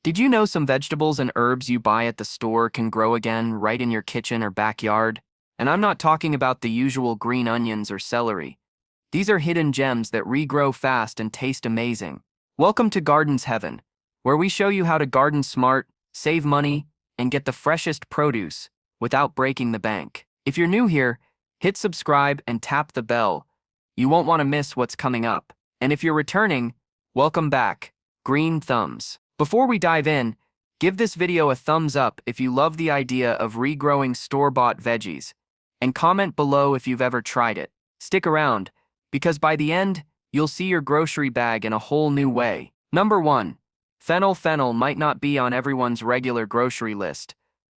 Did you know some vegetables and herbs you buy at the store can grow again right in your kitchen or backyard? And I'm not talking about the usual green onions or celery. These are hidden gems that regrow fast and taste amazing. Welcome to Garden's Heaven, where we show you how to garden smart, save money, and get the freshest produce without breaking the bank. If you're new here, hit subscribe and tap the bell. You won't want to miss what's coming up. And if you're returning, welcome back. Green thumbs. Before we dive in, give this video a thumbs up if you love the idea of regrowing store-bought veggies, and comment below if you've ever tried it. Stick around, because by the end, you'll see your grocery bag in a whole new way. Number 1. Fennel. Fennel might not be on everyone's regular grocery list,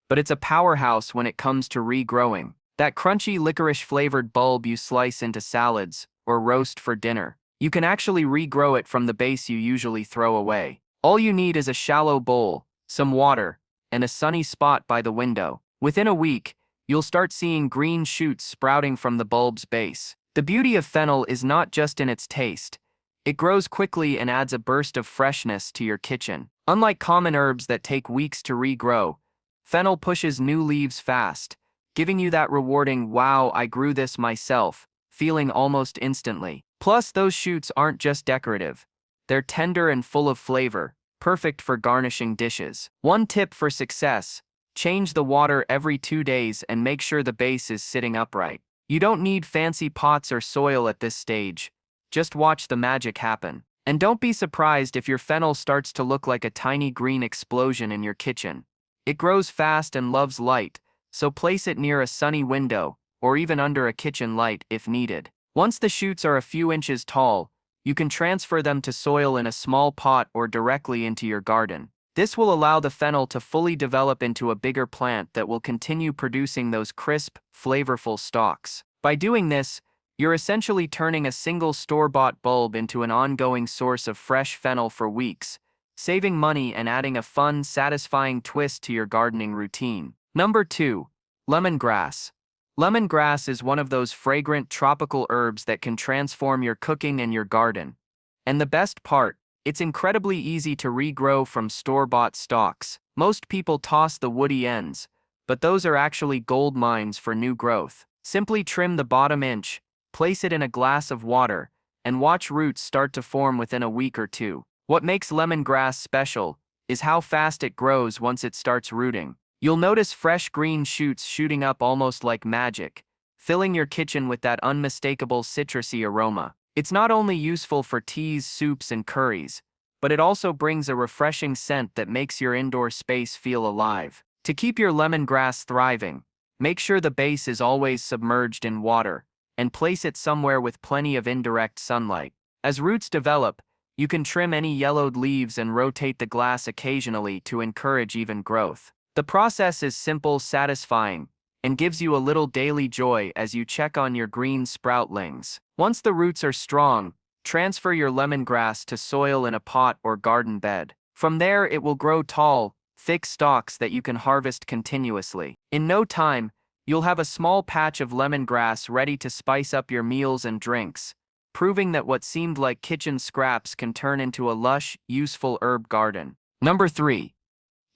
but it's a powerhouse when it comes to regrowing. That crunchy licorice-flavored bulb you slice into salads or roast for dinner. You can actually regrow it from the base you usually throw away. All you need is a shallow bowl, some water, and a sunny spot by the window. Within a week, you'll start seeing green shoots sprouting from the bulb's base. The beauty of fennel is not just in its taste. It grows quickly and adds a burst of freshness to your kitchen. Unlike common herbs that take weeks to regrow, fennel pushes new leaves fast, giving you that rewarding "wow, I grew this myself" feeling almost instantly. Plus, those shoots aren't just decorative. They're tender and full of flavor, perfect for garnishing dishes. One tip for success: change the water every 2 days and make sure the base is sitting upright. You don't need fancy pots or soil at this stage. Just watch the magic happen. And don't be surprised if your fennel starts to look like a tiny green explosion in your kitchen. It grows fast and loves light, so place it near a sunny window, or even under a kitchen light if needed. Once the shoots are a few inches tall, you can transfer them to soil in a small pot or directly into your garden. This will allow the fennel to fully develop into a bigger plant that will continue producing those crisp, flavorful stalks. By doing this, you're essentially turning a single store-bought bulb into an ongoing source of fresh fennel for weeks, saving money and adding a fun, satisfying twist to your gardening routine. Number 2. Lemongrass. Lemongrass is one of those fragrant tropical herbs that can transform your cooking and your garden. And the best part, it's incredibly easy to regrow from store-bought stalks. Most people toss the woody ends, but those are actually gold mines for new growth. Simply trim the bottom inch, place it in a glass of water, and watch roots start to form within a week or two. What makes lemongrass special is how fast it grows once it starts rooting. You'll notice fresh green shoots shooting up almost like magic, filling your kitchen with that unmistakable citrusy aroma. It's not only useful for teas, soups, and curries, but it also brings a refreshing scent that makes your indoor space feel alive. To keep your lemongrass thriving, make sure the base is always submerged in water, and place it somewhere with plenty of indirect sunlight. As roots develop, you can trim any yellowed leaves and rotate the glass occasionally to encourage even growth. The process is simple, satisfying, and gives you a little daily joy as you check on your green sproutlings. Once the roots are strong, transfer your lemongrass to soil in a pot or garden bed. From there, it will grow tall, thick stalks that you can harvest continuously. In no time, you'll have a small patch of lemongrass ready to spice up your meals and drinks, proving that what seemed like kitchen scraps can turn into a lush, useful herb garden. Number 3.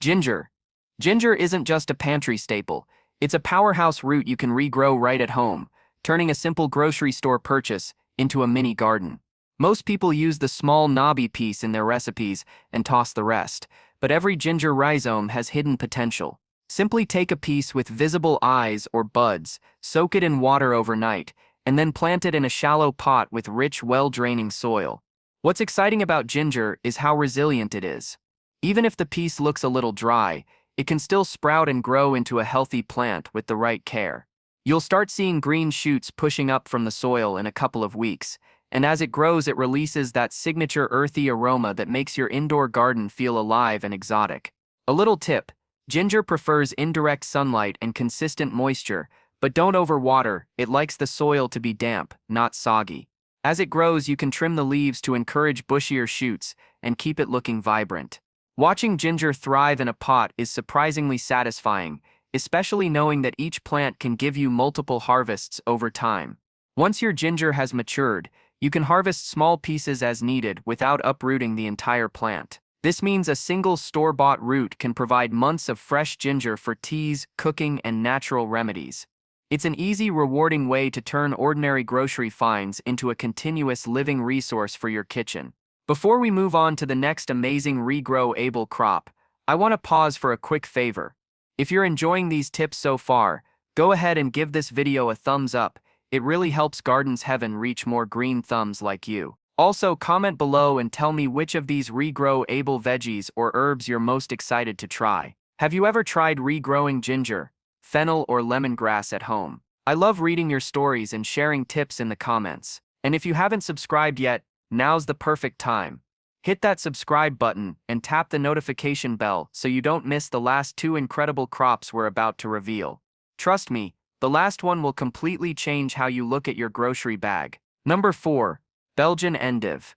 Ginger. Ginger isn't just a pantry staple. It's a powerhouse root you can regrow right at home, turning a simple grocery store purchase into a mini garden. Most people use the small knobby piece in their recipes and toss the rest, but every ginger rhizome has hidden potential. Simply take a piece with visible eyes or buds, soak it in water overnight, and then plant it in a shallow pot with rich, well-draining soil. What's exciting about ginger is how resilient it is. Even if the piece looks a little dry, it can still sprout and grow into a healthy plant with the right care. You'll start seeing green shoots pushing up from the soil in a couple of weeks, and as it grows, it releases that signature earthy aroma that makes your indoor garden feel alive and exotic. A little tip: ginger prefers indirect sunlight and consistent moisture, but don't overwater. It likes the soil to be damp, not soggy. As it grows, you can trim the leaves to encourage bushier shoots and keep it looking vibrant. Watching ginger thrive in a pot is surprisingly satisfying, especially knowing that each plant can give you multiple harvests over time. Once your ginger has matured, you can harvest small pieces as needed without uprooting the entire plant. This means a single store-bought root can provide months of fresh ginger for teas, cooking, and natural remedies. It's an easy, rewarding way to turn ordinary grocery finds into a continuous living resource for your kitchen. Before we move on to the next amazing regrow-able crop, I want to pause for a quick favor. If you're enjoying these tips so far, go ahead and give this video a thumbs up. It really helps Gardens Heaven reach more green thumbs like you. Also, comment below and tell me which of these regrow-able veggies or herbs you're most excited to try. Have you ever tried regrowing ginger, fennel, or lemongrass at home? I love reading your stories and sharing tips in the comments. And if you haven't subscribed yet, now's the perfect time. Hit that subscribe button and tap the notification bell so you don't miss the last two incredible crops we're about to reveal. Trust me, the last one will completely change how you look at your grocery bag. Number 4. Belgian endive.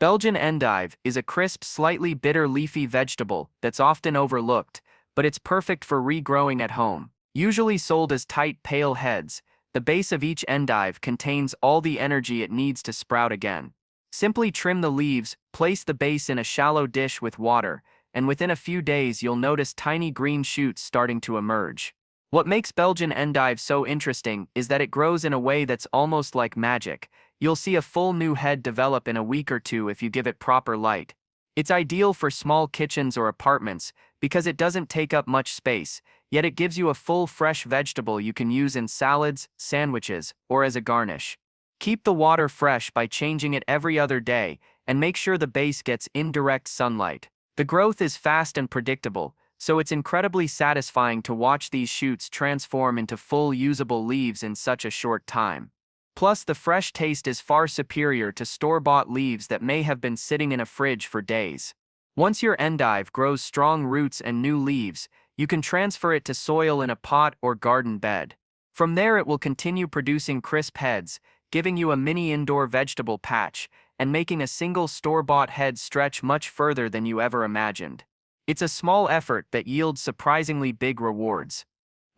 Belgian endive is a crisp, slightly bitter leafy vegetable that's often overlooked, but it's perfect for regrowing at home. Usually sold as tight, pale heads, the base of each endive contains all the energy it needs to sprout again. Simply trim the leaves, place the base in a shallow dish with water, and within a few days you'll notice tiny green shoots starting to emerge. What makes Belgian endive so interesting is that it grows in a way that's almost like magic. You'll see a full new head develop in a week or two if you give it proper light. It's ideal for small kitchens or apartments because it doesn't take up much space, yet it gives you a full fresh vegetable you can use in salads, sandwiches, or as a garnish. Keep the water fresh by changing it every other day, and make sure the base gets indirect sunlight. The growth is fast and predictable, so it's incredibly satisfying to watch these shoots transform into full usable leaves in such a short time. Plus, the fresh taste is far superior to store-bought leaves that may have been sitting in a fridge for days. Once your endive grows strong roots and new leaves, you can transfer it to soil in a pot or garden bed. From there it will continue producing crisp heads, giving you a mini indoor vegetable patch, and making a single store-bought head stretch much further than you ever imagined. It's a small effort that yields surprisingly big rewards.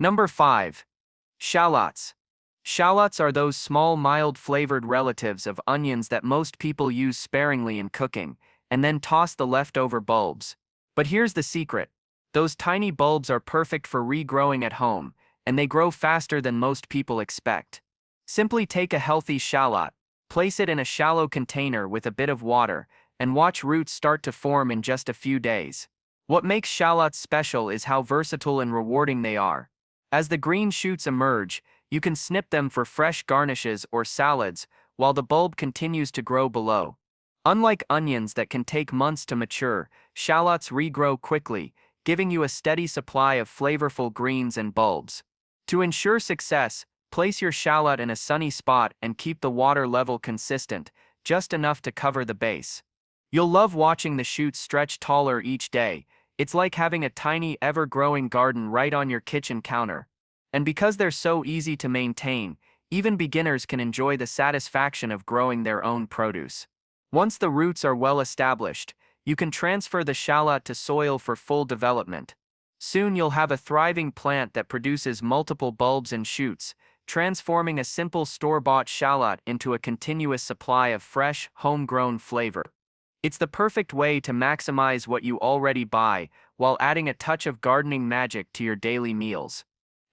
Number 5. Shallots. Shallots are those small, mild-flavored relatives of onions that most people use sparingly in cooking, and then toss the leftover bulbs. But here's the secret. Those tiny bulbs are perfect for regrowing at home, and they grow faster than most people expect. Simply take a healthy shallot, place it in a shallow container with a bit of water, and watch roots start to form in just a few days. What makes shallots special is how versatile and rewarding they are. As the green shoots emerge, you can snip them for fresh garnishes or salads while the bulb continues to grow below. Unlike onions that can take months to mature, shallots regrow quickly, giving you a steady supply of flavorful greens and bulbs. To ensure success, place your shallot in a sunny spot and keep the water level consistent, just enough to cover the base. You'll love watching the shoots stretch taller each day. It's like having a tiny, ever-growing garden right on your kitchen counter. And because they're so easy to maintain, even beginners can enjoy the satisfaction of growing their own produce. Once the roots are well established, you can transfer the shallot to soil for full development. Soon you'll have a thriving plant that produces multiple bulbs and shoots, transforming a simple store-bought shallot into a continuous supply of fresh, homegrown flavor. It's the perfect way to maximize what you already buy while adding a touch of gardening magic to your daily meals.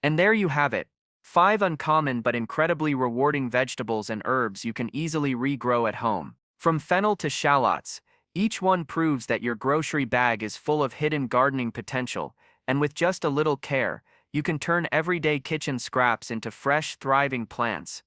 And there you have it, 5 uncommon but incredibly rewarding vegetables and herbs you can easily regrow at home. From fennel to shallots, each one proves that your grocery bag is full of hidden gardening potential, and with just a little care, you can turn everyday kitchen scraps into fresh, thriving plants.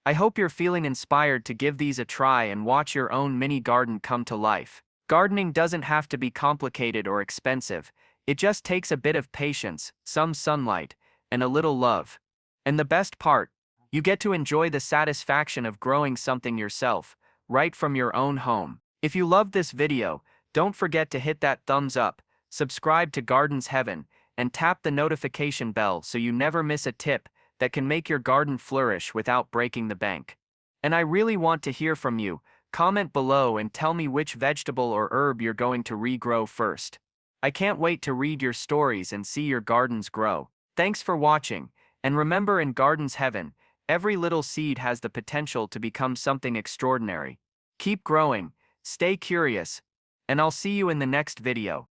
I hope you're feeling inspired to give these a try and watch your own mini garden come to life. Gardening doesn't have to be complicated or expensive. It just takes a bit of patience, some sunlight, and a little love. And the best part, you get to enjoy the satisfaction of growing something yourself, right from your own home. If you loved this video, don't forget to hit that thumbs up, subscribe to Gardens Heaven, and tap the notification bell so you never miss a tip that can make your garden flourish without breaking the bank. And I really want to hear from you. Comment below and tell me which vegetable or herb you're going to regrow first. I can't wait to read your stories and see your gardens grow. Thanks for watching, and remember, in Gardens Heaven, every little seed has the potential to become something extraordinary. Keep growing, stay curious, and I'll see you in the next video.